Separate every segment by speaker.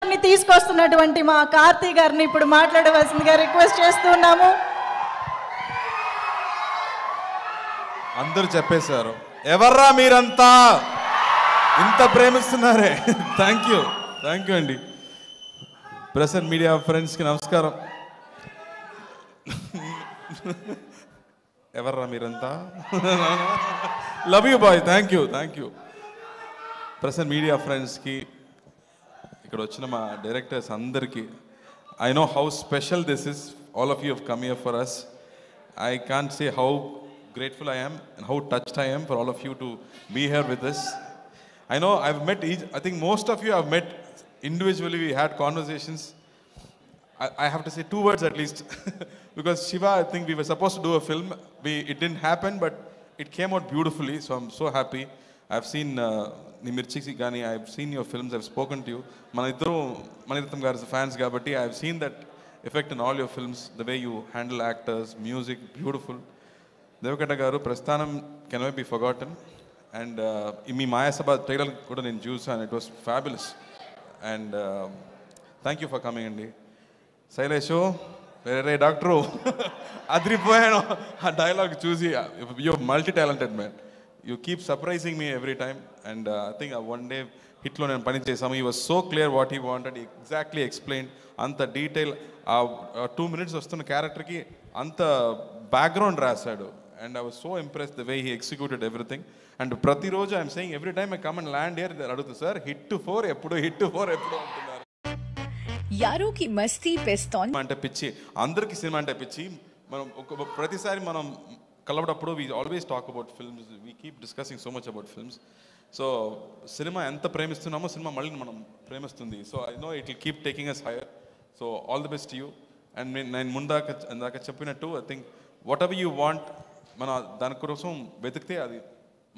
Speaker 1: తీసుకొస్తున్నటువంటి మా కార్తీ గారిని ఇప్పుడు మాట్లాడవలసిందిగా రిక్వెస్ట్ చేస్తున్నాము.
Speaker 2: అందరూ చెప్పేశారు, ఎవర్రా మీరంతా ఇంత ప్రేమిస్తున్నారే. థ్యాంక్ యూ అండి. ప్రెస్ అండ్ మీడియా ఫ్రెండ్స్కి నమస్కారం. ఎవర్రా మీరంతా, love you bye. Thank you. Press and media ఫ్రెండ్స్కి, ఇక్కడ వచ్చిన మా డైరెక్టర్స్ అందరికీ, I know how special this is. All of you have come here for us. I can't say how grateful I am and how touched I am for all of you to be here with us. I know I've met I think most of you I've met individually. We had conversations. I have to say 2 words at least. Because Shiva, I think we were supposed to do a film. It didn't happen, but it came out beautifully. So I'm so happy. I've seen Nimirchi Gani, I've seen your films, I've spoken to you. Manirattam Garu's fans gabatti, I've seen that effect in all your films. The way you handle actors, music, beautiful. Devakata Garu, Prasthanam cannot be forgotten. And in Maya Sabha trailer kuda nenu chusanu, and it was fabulous. And thank you for coming, Andi. Sailesho, Vere Doctor, Adripoyano, a dialogue choosy. You're multi-talented man. You keep surprising me every time. And I think one day Hitlo and Pani Chesama, he was so clear what he wanted. He exactly explained. Anta detail, 2 minutes vastuna character ki anta background rasadu. And I was so impressed the way he executed everything. And prati roju I'm saying, every time I come and land here, they adugutu, sir, hit to 4 eppudu antunnaru.
Speaker 3: Arrow కి మస్తీ పెస్తోన్
Speaker 2: అంటే పిచ్చి, అందరికి cinema అంటే పిచ్చి. మనం ప్రతిసారి మనం కలవడప్పుడు we always talk about films. We keep discussing so much about films. So cinema ఎంత ప్రేమిస్తున్నామో సినిమా మళ్ళీ మనం ప్రేమిస్తుంది. So I know it will keep taking us higher. So all the best to you. And నేను ఇందాక చెప్పినట్టు, I think whatever you want, మన దానికోసం వెతికితే అది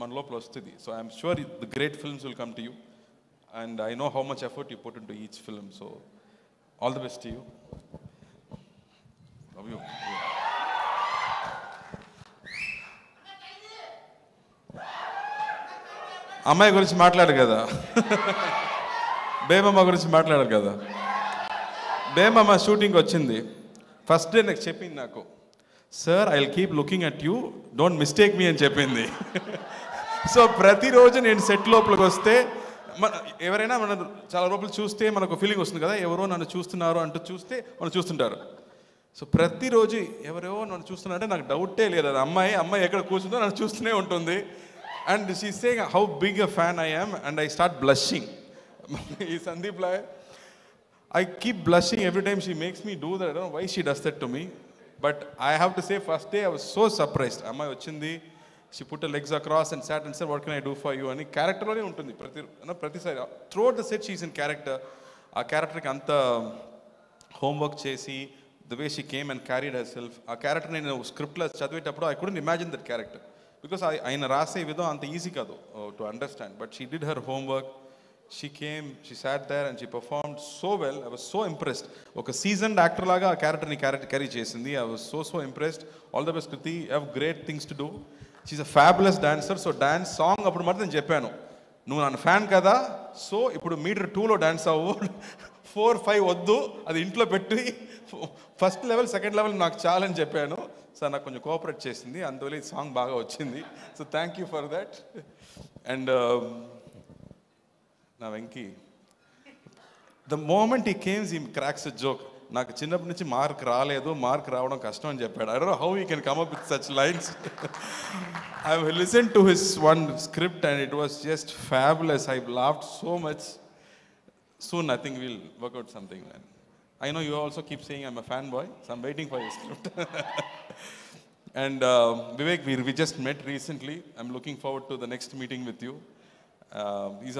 Speaker 2: మన లోపల వస్తుంది. So I'm sure the great films will come to you. And I know how much effort you put into each film. So all the best to you. Love you. అమ్మాయి గురించి మాట్లాడు కదా, బేబమ్మ గురించి మాట్లాడారు కదా. బేబమ్మ షూటింగ్ వచ్చింది, ఫస్ట్ డే నాకు చెప్పింది, నాకు sir I will keep looking at you, don't mistake me అని చెప్పింది. సో ప్రతిరోజు నేను సెట్ లోపలికి వస్తే, ఎవరైనా మన చాలా లోపల చూస్తే మనకు ఫీలింగ్ వస్తుంది కదా, ఎవరో నన్ను చూస్తున్నారు అంటూ చూస్తే మనం చూస్తుంటారు. సో ప్రతిరోజు ఎవరో నన్ను చూస్తున్నారంటే నాకు డౌటే లేదు, అది అమ్మాయి ఎక్కడ కూర్చుందో నన్ను చూస్తూనే ఉంటుంది. And she's saying how big a fan I am, and I start blushing. Sandeep Lai, I keep blushing every time she makes me do that. I don't know why she does that to me. But I have to say, first day I was so surprised. Amma ochindi, she put her legs across and sat and said, what can I do for you? Ani character lone untundi pratisari. Throughout the set she's in character. Aa character ki anta homework chesi, the way she came and carried herself. Aa character nenu script la chadivetappudu I couldn't imagine that character. Because ఆయన రాసే విధం అంత easy కాదు to understand. But she did her homework, she came, she sat there and she performed so well. I was so impressed. ఒక seasoned actor లాగా ఆ క్యారెక్టర్ని carry చేసింది. I was so impressed. All the best Kriti, you have great things to do. She's a fabulous dancer. So dance song అప్పుడు మాత్రం నేను చెప్పాను, నువ్వు నన్ను ఫ్యాన్ కదా, సో ఇప్పుడు మీటర్ 2లో డాన్స్ అవ్వు, 4, 5 వద్దు, అది ఇంట్లో పెట్టి ఫస్ట్ లెవెల్ సెకండ్ లెవెల్ నాకు చాలని చెప్పాను. సార్ నాకు కొంచెం కోఆపరేట్ చేసింది, అందువల్ల ఈ సాంగ్ బాగా వచ్చింది. So thank you for that. And నా వెంకీ, ద మూమెంట్ ఈ కేమ్స్ ఈ క్రాక్స్ ఎ జోక్. నాకు చిన్నప్పటి నుంచి మార్క్ రావడం కష్టం అని చెప్పాడు. I don't know how he can come up with such lines. I have listened to his one script and it was just fabulous. I laughed so much. Soon I think we'll work out something, man. I know you also keep saying I'm a fanboy, so I'm waiting for your script. And Vivek, we just met recently. I'm looking forward to the next meeting with you. He's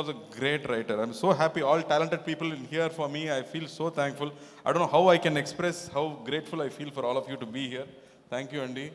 Speaker 2: also a great writer. I'm so happy. All talented people in here for me. I feel so thankful. I don't know how I can express how grateful I feel for all of you to be here. Thank you, Andy.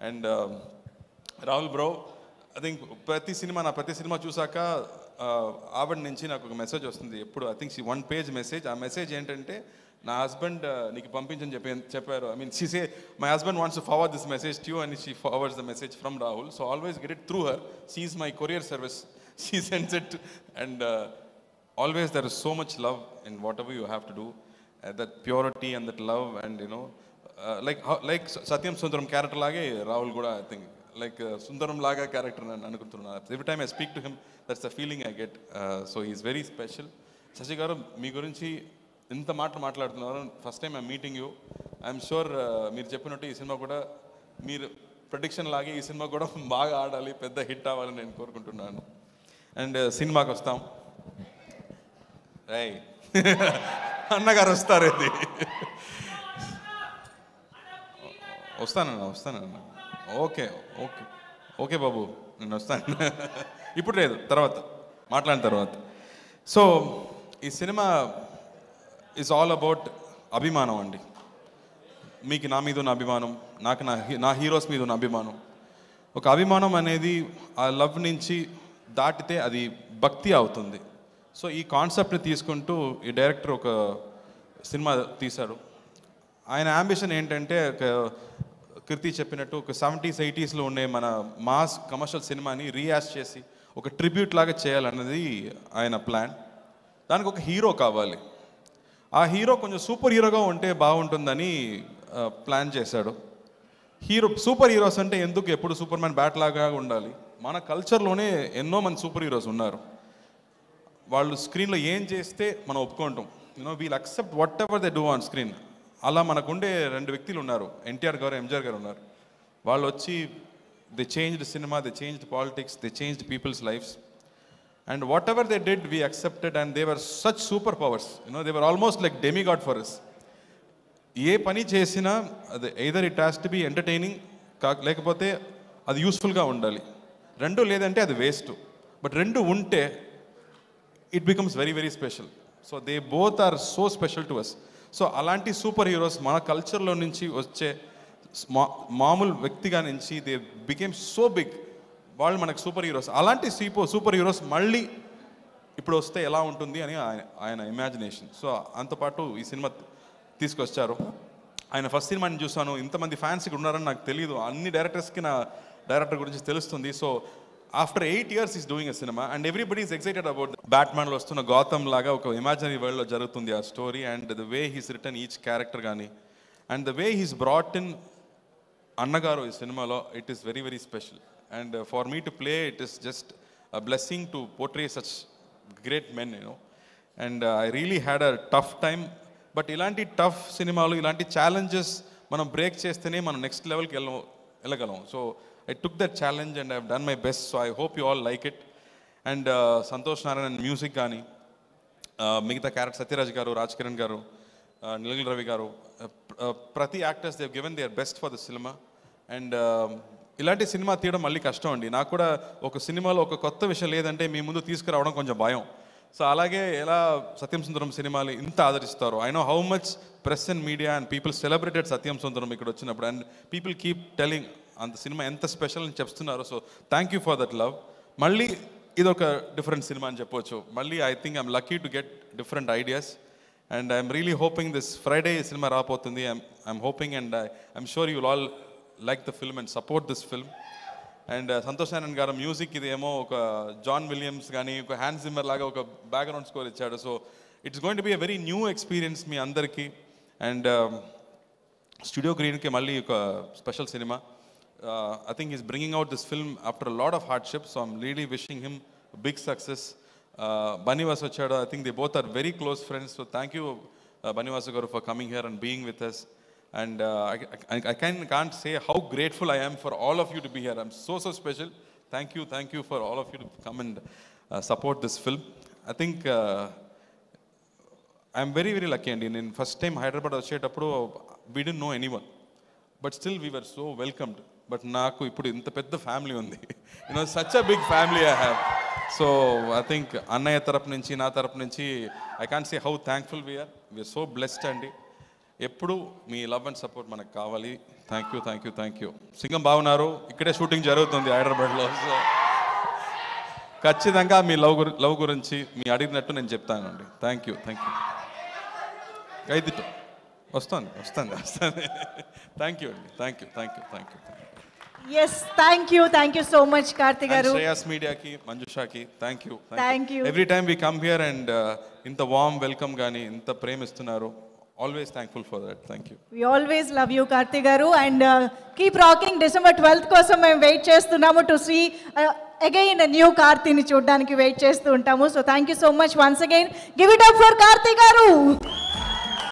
Speaker 2: And Rahul bro, I think ప్రతి cinema చూసాక ఆవిడ నుంచి నాకు ఒక message వస్తుంది ఎప్పుడు. I think 1 page message. ఆ message ఏంటంటే, నా హస్బెండ్ నీకు పంపించని చెప్పారు. I mean she say my husband wants to forward this message to you and she forwards the message from Rahul. So always get it through her. She is my courier service. She sends it. And always there is so much love in whatever you have to do, that purity and that love, and like Satyam Sundaram character lage Rahul kuda I think like Sundaram laga character nanu anukuntunna. Every time I speak to him, that's the feeling I get. So he's very special. Shashi garu మీ గురించి ఇంత మాట్లాడుతున్నారు. First time I'm meeting you. I'm sure మీరు చెప్పినట్టు ఈ cinema కూడా మీరు prediction లాగే ఈ సినిమా కూడా బాగా ఆడాలి, పెద్ద హిట్ అవ్వాలని నేను కోరుకుంటున్నాను. అండ్ సినిమాకి వస్తాం. రై అన్నగారు వస్తారు. ఇది వస్తానన్న. ఓకే ఓకే ఓకే బాబు, నేను వస్తాను. ఇప్పుడు లేదు, తర్వాత మాట్లాడిన తర్వాత. సో ఈ సినిమా ఈజ్ ఆల్ అబౌట్ అభిమానం అండి. మీకు నా మీద ఉన్న అభిమానం, నాకు నా హీరోస్ మీద ఉన్న అభిమానం. ఒక అభిమానం అనేది ఆ లవ్ నుంచి దాటితే అది భక్తి అవుతుంది. సో ఈ కాన్సెప్ట్ని తీసుకుంటూ ఈ డైరెక్టర్ ఒక సినిమా తీశాడు. ఆయన అంబిషన్ ఏంటంటే కీర్తి చెప్పినట్టు ఒక 70s 80sలో ఉండే మన మాస్ కమర్షియల్ సినిమాని రీయాస్ట్ చేసి ఒక ట్రిబ్యూట్ లాగా చేయాలన్నది ఆయన ప్లాన్. దానికి ఒక హీరో కావాలి. ఆ హీరో కొంచెం సూపర్ హీరోగా ఉంటే బాగుంటుందని ప్లాన్ చేశాడు. సూపర్ హీరోస్ అంటే ఎందుకు ఎప్పుడు సూపర్ మ్యాన్ బ్యాట్ లాగా ఉండాలి? మన కల్చర్లోనే ఎన్నో మంది సూపర్ హీరోస్ ఉన్నారు. వాళ్ళు స్క్రీన్లో ఏం చేస్తే మనం ఒప్పుకుంటాం. We'll accept whatever they do on screen. అలా మనకుండే 2 వ్యక్తులు ఉన్నారు, ఎన్టీఆర్ గారు, ఎంజీఆర్ గారు ఉన్నారు. వాళ్ళు వచ్చి they changed cinema, they changed politics, they changed people's lifes. And whatever they did, we accepted, and they were such superpowers. They were almost like demigod for us. ఏ పని చేసినా అది either it has to be entertaining, లేకపోతే అది యూస్ఫుల్గా ఉండాలి. 2 లేదంటే అది waste. But 2 ఉంటే it becomes very very special. So they both are so special to us. So అలాంటి సూపర్ హీరోస్ మన కల్చర్లో నుంచి వచ్చే మామూలు వ్యక్తిగా నుంచి దే బికేమ్ సో బిగ్. వాళ్ళు మనకు సూపర్ హీరోస్. అలాంటి సూపర్ హీరోస్ మళ్ళీ ఇప్పుడు వస్తే ఎలా ఉంటుంది అని ఆయన ఇమాజినేషన్. సో అంతపాటు ఈ సినిమా తీసుకొచ్చారు. ఆయన ఫస్ట్ సినిమాని చూసాను, ఇంతమంది ఫ్యాన్స్ ఇక్కడ ఉన్నారని నాకు తెలియదు. అన్ని డైరెక్టర్స్కి నా డైరెక్టర్ గురించి తెలుస్తుంది. So after 8 years is doing a cinema and everybody is excited about బ్యాట్మ్యాన్లో వస్తున్న గౌతమ్ లాగా ఒక ఇమాజినరీ వరల్డ్లో జరుగుతుంది ఆ story. And the way he's written each character కానీ and the way he's brought in అన్నగారు ఈ సినిమాలో, it is very very special. And for me to play, it is just a blessing to portray such great men, And I really had a tough time. But ilanti tough cinemalu, ilanti challenges manam break chestene manam next level ki elagalam. So I took that challenge and I have done my best. So I hope you all like it. And Santosh Narayan music gaani, migitha character Satyaraj garu, Raj Kiran garu, Nilgil Ravi garu, prati actors they have given their best for the cinema. And ఇలాంటి cinema తీయడం మళ్ళీ కష్టం అండి. నాకు కూడా ఒక సినిమాలో ఒక కొత్త విషయం లేదంటే మీ ముందు తీసుకురావడం కొంచెం భయం. సో అలాగే ఎలా సత్యం సుందరం సినిమాలు ఇంత ఆదరిస్తారు. I know how much press and media and people celebrated Satyam Sundaram ఇక్కడ వచ్చినప్పుడు. అండ్ పీపుల్ కీప్ టెలింగ్ అంత సినిమా ఎంత స్పెషల్ అని చెప్తున్నారు. So thank you for that love. మళ్ళీ ఇదొక డిఫరెంట్ సినిమా అని చెప్పవచ్చు. మళ్ళీ I think I'm lucky to get different ideas. And I'm really hoping this Friday సినిమా రాబోతుంది. I'm hoping and I'm sure you will all like the film and support this film. And Santosh Narayan garu music iదేమో ఒక John Williams కానీ ఒక Hans Zimmer లాగా ఒక background score ఇచ్చాడు. So it's going to be a very new experience మీ అందరికీ. అండ్ స్టూడియో గ్రీన్కి మళ్ళీ ఒక special cinema. I think he's bringing out this film after a lot of hardship. So I'm really wishing him big success. Bunny Vasu వచ్చాడు. I think they both are very close friends. So thank you Bunny Vasu garu for coming here and being with us. And I can't say how grateful I am for all of you to be here. I'm so special. Thank you for all of you to come and support this film. I think I'm very very lucky. And in first time Hyderabad వచ్చేటప్పుడు we didn't know anyone, but still we were so welcomed. But నాకు ఇప్పుడు ఇంత పెద్ద family ఉంది. Such a big family I have. So I think అన్నయ్య తరపు నుంచి నా తరపు నుంచి I can't say how thankful we are. We are so blessed అండి. ఎప్పుడు మీ లవ్ అండ్ సపోర్ట్ మనకు కావాలి. Thank you. సింగం బాగున్నారు. ఇక్కడే షూటింగ్ జరుగుతుంది హైదరాబాద్లో. సో ఖచ్చితంగా మీ లవ్ గురించి మీ అడిగినట్టు నేను చెప్తానండి. Thank you. వస్తాను. థ్యాంక్ యూ అండి. Thank you.
Speaker 1: Yes thank you so much Karthi garu.
Speaker 2: Shreyas మీడియాకి, మంజుషాకి thank you.
Speaker 1: Thank you.
Speaker 2: Every time we come here and ఇంత వార్మ్ వెల్కమ్ కానీ ఇంత ప్రేమ ఇస్తున్నారు. Always thankful for that. Thank you.
Speaker 1: We always love you Karthi garu and keep rocking. December 12th కోసం మేము wait చేస్తున్నాము టు సీ అగైన్ న్యూ కార్తిని చూడడానికి wait చేస్తూ ఉంటాము. So thank you so much once again. Give it up for Karthi గారు.